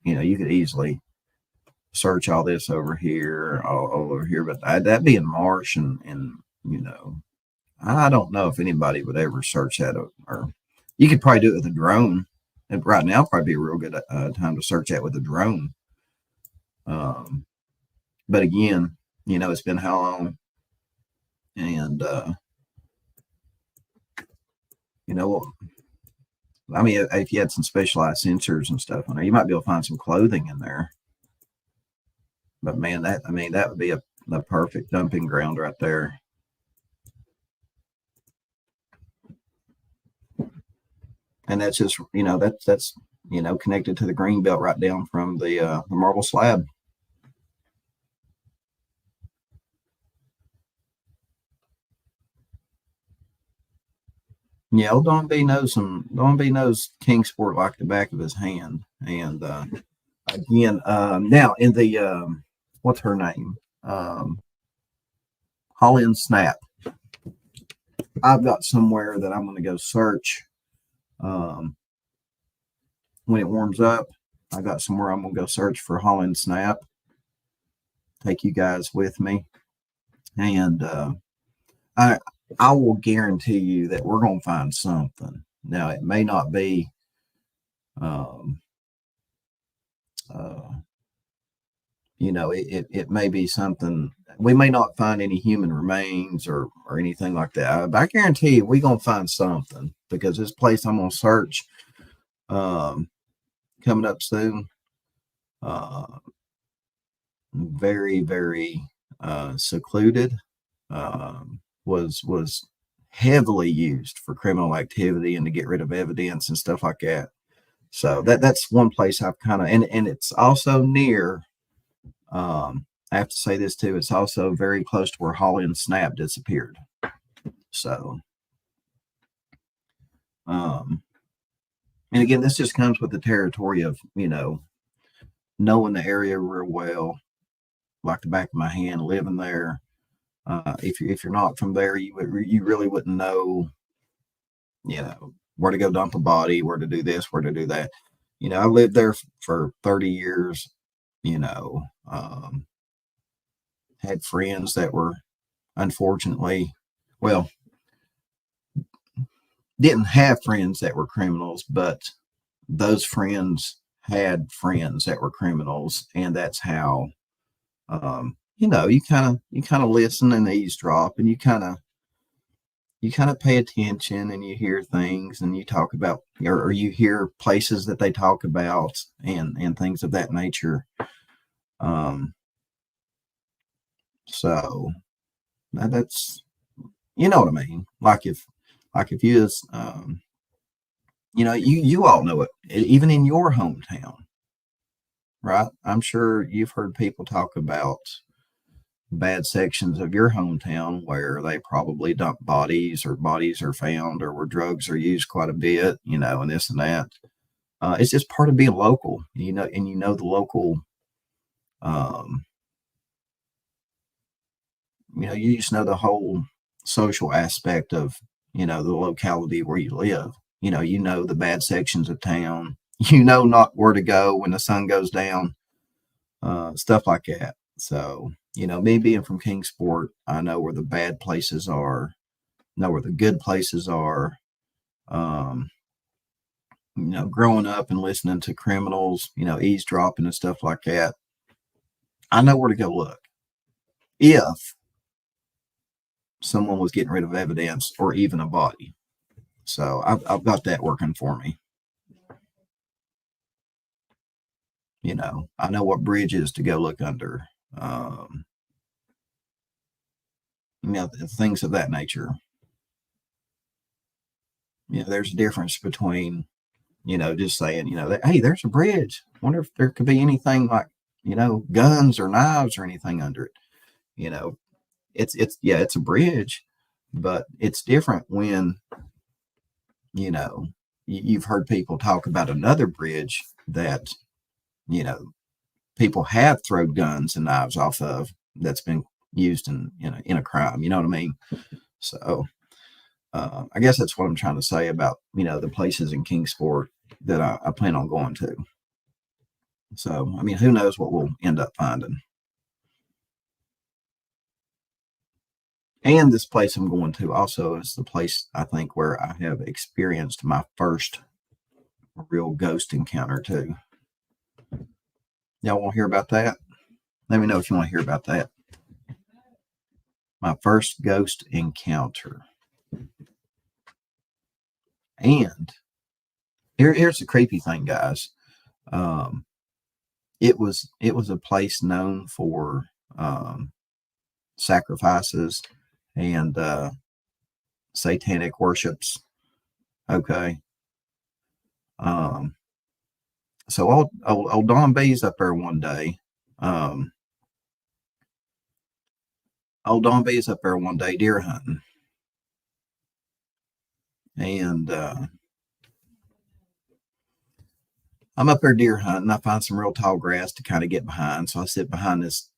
You could easily search all this over here, all over here, but that'd be in marsh, and I don't know if anybody would ever search that, or you could probably do it with a drone. And right now, probably be a real good time to search that with a drone. But again, it's been how long, and if you had some specialized sensors and stuff on there, you might be able to find some clothing in there. But man, that would be the perfect dumping ground right there. And that's just, that's connected to the green belt right down from the marble slab. Yeah, old Don B knows Kingsport like the back of his hand. And again, now in the what's her name? Holly Snap. I've got somewhere that I'm going to go search. When it warms up, I got somewhere I'm going to go search for Holly Snap. Take you guys with me, and I will guarantee you that we're going to find something. Now, it may not be, it may be something. We may not find any human remains or anything like that. But I guarantee you we're going to find something, because this place I'm going to search coming up soon, very, very secluded, was heavily used for criminal activity and to get rid of evidence and stuff like that. So that's one place I've kind of, and it's also near, I have to say this too, it's also very close to where Holly and Snap disappeared. So, and again, this just comes with the territory of, knowing the area real well, like the back of my hand, living there. If you're not from there, you really wouldn't know, where to go dump a body, where to do this, where to do that. I lived there for 30 years, had friends that were unfortunately, well, didn't have friends that were criminals, but those friends had friends that were criminals. And that's how, you kind of listen and eavesdrop, and you kind of pay attention, and you hear things, and you talk about, or you hear places that they talk about, and things of that nature. So that's, you know what I mean? Like if you was, you all know it, even in your hometown, right? I'm sure you've heard people talk about bad sections of your hometown where they probably dump bodies, or bodies are found, or where drugs are used quite a bit, and this and that. It's just part of being local, and the local, you just know the whole social aspect of, the locality where you live. The bad sections of town, not where to go when the sun goes down, stuff like that. So, me being from Kingsport, I know where the bad places are, know where the good places are. Growing up and listening to criminals, eavesdropping and stuff like that, I know where to go look if someone was getting rid of evidence or even a body. So I've got that working for me. I know what bridges to go look under. Things of that nature. There's a difference between, just saying, that, hey, there's a bridge. Wonder if there could be anything like, guns or knives or anything under it. It's a bridge, but it's different when, you've heard people talk about another bridge that, people have thrown guns and knives off of, that's been used in a crime. You know what I mean? So I guess that's what I'm trying to say about, the places in Kingsport that I plan on going to. So, I mean, who knows what we'll end up finding. And this place I'm going to also is the place, I think, where I have experienced my first real ghost encounter too. Y'all want to hear about that? Let me know if you want to hear about that. My first ghost encounter. And here's the creepy thing, guys. It was a place known for sacrifices and satanic worships. Okay. So old Don B's up there one day. Old Don B's up there one day deer hunting. And I'm up there deer hunting. I find some real tall grass to kind of get behind. So I sit behind this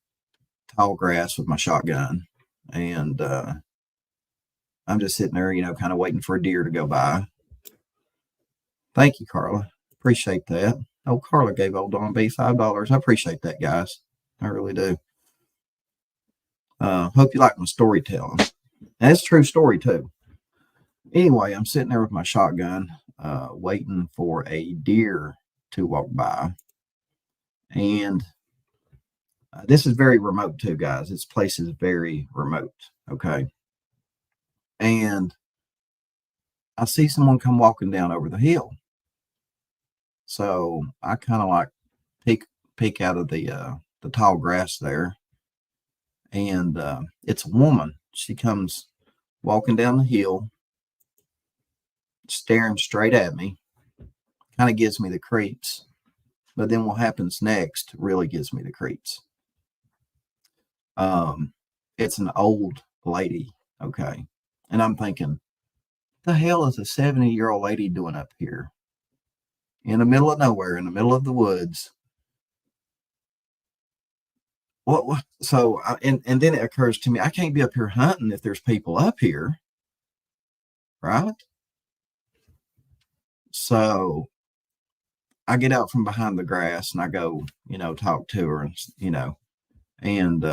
tall grass with my shotgun. And I'm just sitting there, kind of waiting for a deer to go by. Thank you, Carla. Appreciate that. Oh, Carla gave old Don B $5. I appreciate that, guys. I really do. Hope you like my storytelling. And it's a true story, too. Anyway, I'm sitting there with my shotgun, waiting for a deer to walk by. And this is very remote, too, guys. This place is very remote. Okay. And I see someone come walking down over the hill. So I kind of like peek out of the tall grass there. And it's a woman. She comes walking down the hill, staring straight at me, kind of gives me the creeps. But then what happens next really gives me the creeps. It's an old lady, okay? And I'm thinking, the hell is a 70-year-old lady doing up here in the middle of nowhere, in the middle of the woods? What so and then it occurs to me, I can't be up here hunting if there's people up here, right? So I get out from behind the grass and I go, talk to her, and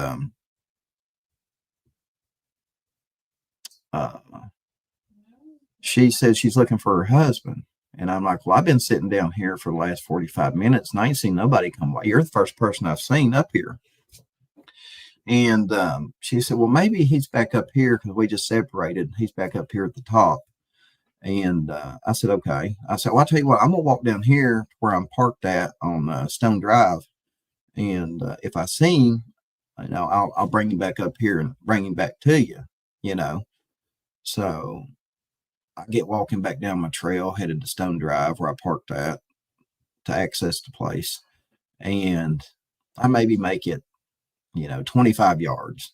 she says she's looking for her husband. And I'm like, well, I've been sitting down here for the last 45 minutes and I ain't seen nobody come by. You're the first person I've seen up here. And she said, well, maybe he's back up here because we just separated. He's back up here at the top. And I said, okay. I said, well, I'll tell you what, I'm going to walk down here where I'm parked at on Stone Drive. And if I see him, I'll bring him back up here and bring him back to you, So I get walking back down my trail, headed to Stone Drive where I parked at to access the place. And I maybe make it, 25 yards.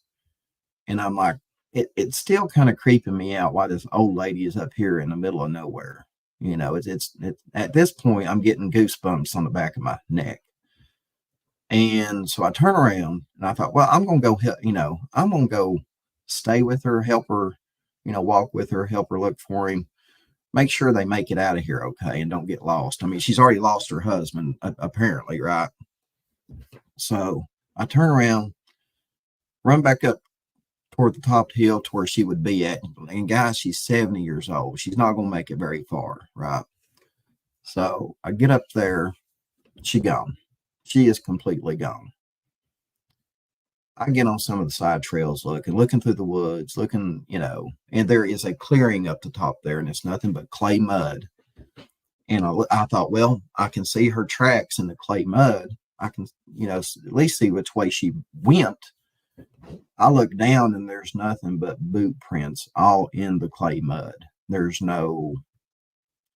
And I'm like, it's still kind of creeping me out why this old lady is up here in the middle of nowhere. It's at this point, I'm getting goosebumps on the back of my neck. And so I turn around and I thought, well, I'm going to go, I'm going to go stay with her, help her, walk with her, help her look for him, make sure they make it out of here okay and don't get lost. I mean, she's already lost her husband, apparently, right? So I turn around, run back up toward the top hill to where she would be at. And guys, she's 70 years old. She's not going to make it very far, right? So I get up there. She gone. She is completely gone. I get on some of the side trails looking through the woods, and there is a clearing up the top there, and it's nothing but clay mud. And I thought, well, I can see her tracks in the clay mud. I can, at least see which way she went. I look down and there's nothing but boot prints all in the clay mud. There's no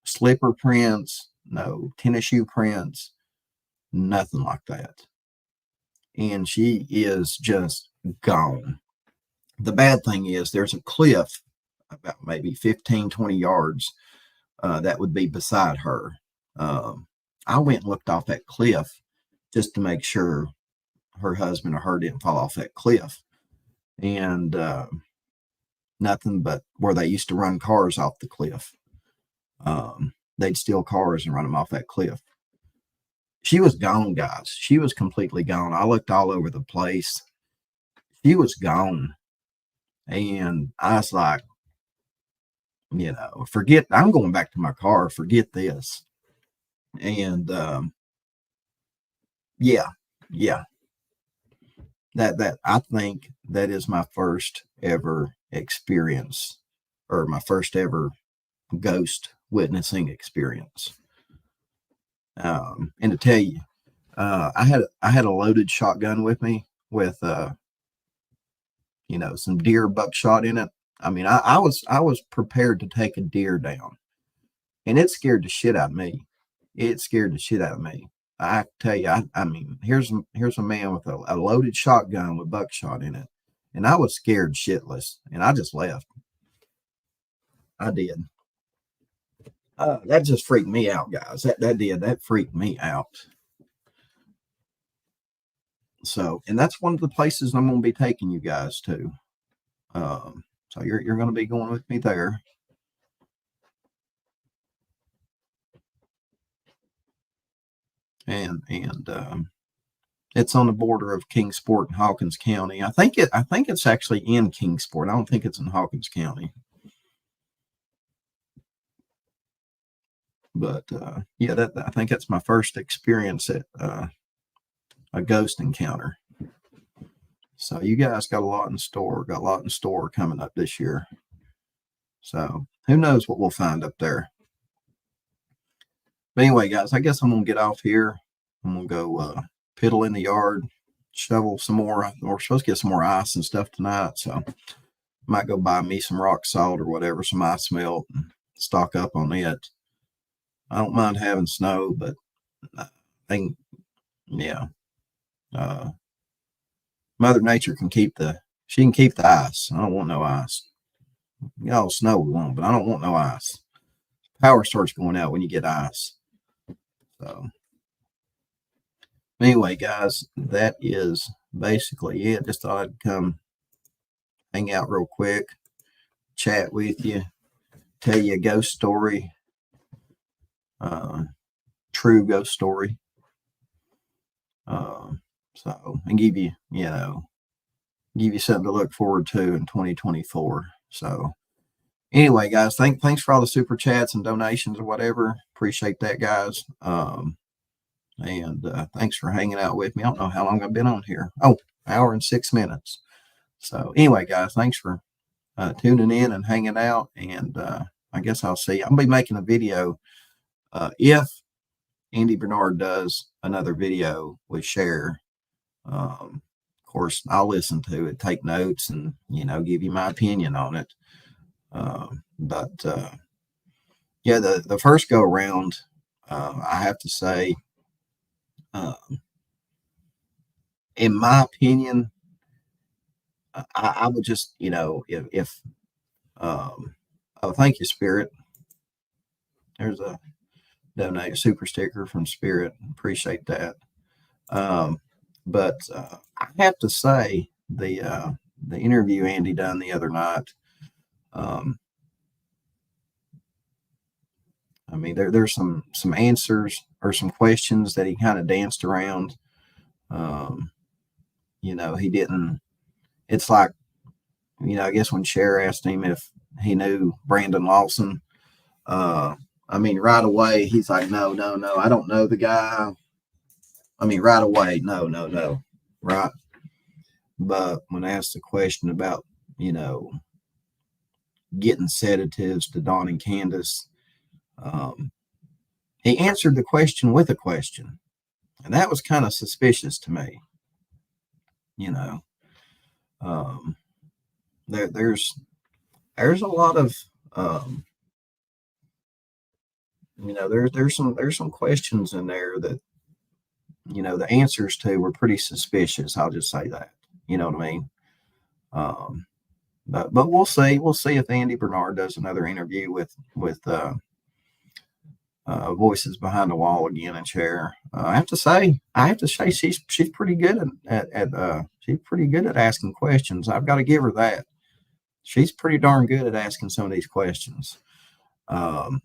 slipper prints, no tennis shoe prints, nothing like that. And she is just gone. The bad thing is there's a cliff about maybe 15, 20 yards that would be beside her. I went and looked off that cliff just to make sure her husband or her didn't fall off that cliff. And nothing but where they used to run cars off the cliff. They'd steal cars and run them off that cliff. She was gone, guys. She was completely gone. I looked all over the place. She was gone. And I was like, forget, I'm going back to my car. Forget this. And yeah. That I think that is my first ever experience, or my first ever ghost witnessing experience. And to tell you, I had a loaded shotgun with me with some deer buckshot in it. I mean, I was prepared to take a deer down, and it scared the shit out of me. It scared the shit out of me. I tell you, I mean, here's a man with a loaded shotgun with buckshot in it, and I was scared shitless, and I just left. I did. That just freaked me out, guys. That freaked me out. So, and that's one of the places I'm going to be taking you guys to. So you're going to be going with me there. And it's on the border of Kingsport and Hawkins County. I think it's actually in Kingsport. I don't think it's in Hawkins County. But yeah, I think that's my first experience at a ghost encounter. So you guys got a lot in store. Got a lot in store coming up this year. So who knows what we'll find up there. But anyway, guys, I guess I'm going to get off here. I'm going to go piddle in the yard, shovel some more. We're supposed to get some more ice and stuff tonight. So I might go buy me some rock salt or whatever, some ice melt, and stock up on it. I don't mind having snow, but I think, yeah, Mother Nature can keep the ice. I don't want no ice. Get all the snow we want, but I don't want no ice. Power starts going out when you get ice. So anyway, guys, that is basically it. Just thought I'd come hang out real quick, chat with you, tell you a ghost story, true ghost story. So, and give you, something to look forward to in 2024. So anyway, guys, thanks for all the super chats and donations or whatever. Appreciate that, guys. And thanks for hanging out with me. I don't know how long I've been on here. Oh, hour and 6 minutes. So anyway, guys, thanks for tuning in and hanging out. And I guess I'll see. I'll be making a video if Andy Bernard does another video with Cher. Of course, I'll listen to it, take notes, and give you my opinion on it. But yeah, the first go around, I have to say, in my opinion, I would just, if oh, thank you, Spirit. There's a donate super sticker from Spirit. Appreciate that. But I have to say the interview Andy done the other night. I mean, there's some answers or some questions that he kind of danced around. He didn't. It's like, I guess when Cher asked him if he knew Brandon Lawson, I mean, right away he's like, no, I don't know the guy. I mean, right away, no, right. But when asked the question about, getting sedatives to Dawn and Candace, he answered the question with a question, and that was kind of suspicious to me. There's a lot of there's some questions in there that the answers to were pretty suspicious. I'll just say that. You know what I mean? But we'll see if Andy Bernard does another interview with Voices Behind the Wall again and Cher. I have to say she's pretty good at asking questions. I've got to give her that. She's pretty darn good at asking some of these questions. But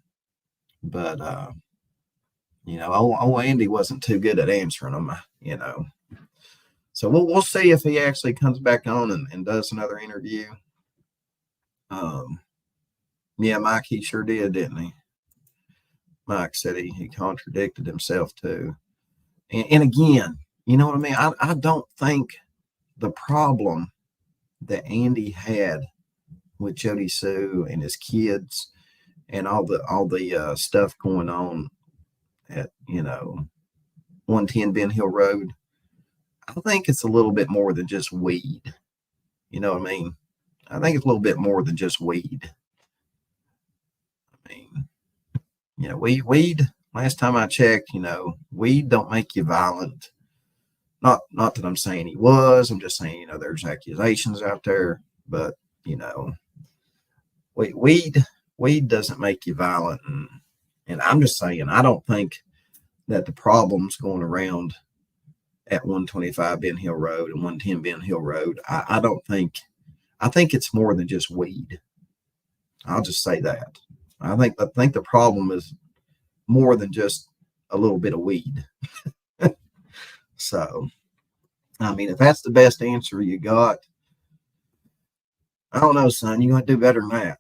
old Andy wasn't too good at answering them, So we'll see if he actually comes back on and does another interview. Yeah, Mike, he sure did, didn't he? Mike said he contradicted himself too. And again, you know what I mean? I don't think the problem that Andy had with Jody Sue and his kids and all the stuff going on at 110 Ben Hill Road, I think it's a little bit more than just weed. You know what I mean? I think it's a little bit more than just weed. I mean, weed, last time I checked, weed don't make you violent. Not that I'm saying he was. I'm just saying, there's accusations out there, but weed doesn't make you violent. And I'm just saying, I don't think that the problems going around at 125 Ben Hill Road and 110 Ben Hill Road, I think it's more than just weed. I'll just say that. I think the problem is more than just a little bit of weed. So, I mean, if that's the best answer you got, I don't know, son. You're going to do better than that.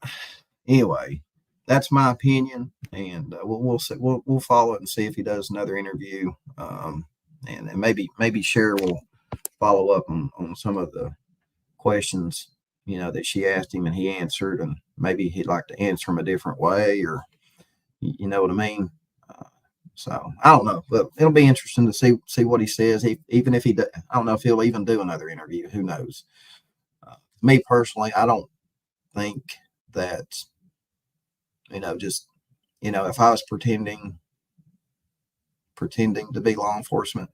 Anyway, that's my opinion, and we'll see. We'll follow it and see if he does another interview, and maybe Cher will follow up on some of the questions that she asked him and he answered, and maybe he'd like to answer them a different way, or you know what I mean. So I don't know, but it'll be interesting to see what he says. Even if I don't know if he'll even do another interview. Who knows? Me personally, I don't think that just you know, if I was pretending to be law enforcement,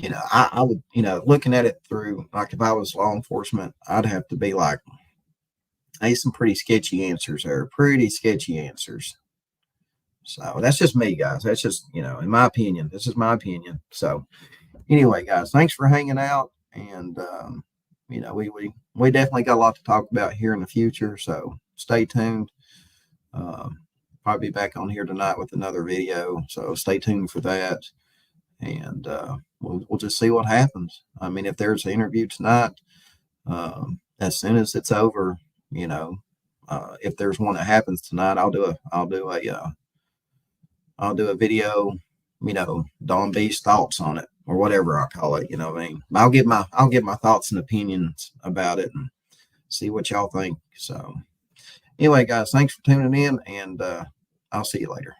you know, I would, you know, looking at it through, like if I was law enforcement, I'd have to be like, hey, some pretty sketchy answers there, pretty sketchy answers. So that's just me, guys. That's just, you know, in my opinion, this is my opinion. So anyway, guys, thanks for hanging out. And, you know, we definitely got a lot to talk about here in the future. So stay tuned. Probably be back on here tonight with another video. So stay tuned for that. And we'll just see what happens. I mean, if there's an interview tonight, as soon as it's over, you know, if there's one that happens tonight, I'll do a video, you know, Don B's thoughts on it or whatever I call it. You know what I mean? I'll give my thoughts and opinions about it and see what y'all think. So anyway, guys, thanks for tuning in, and I'll see you later.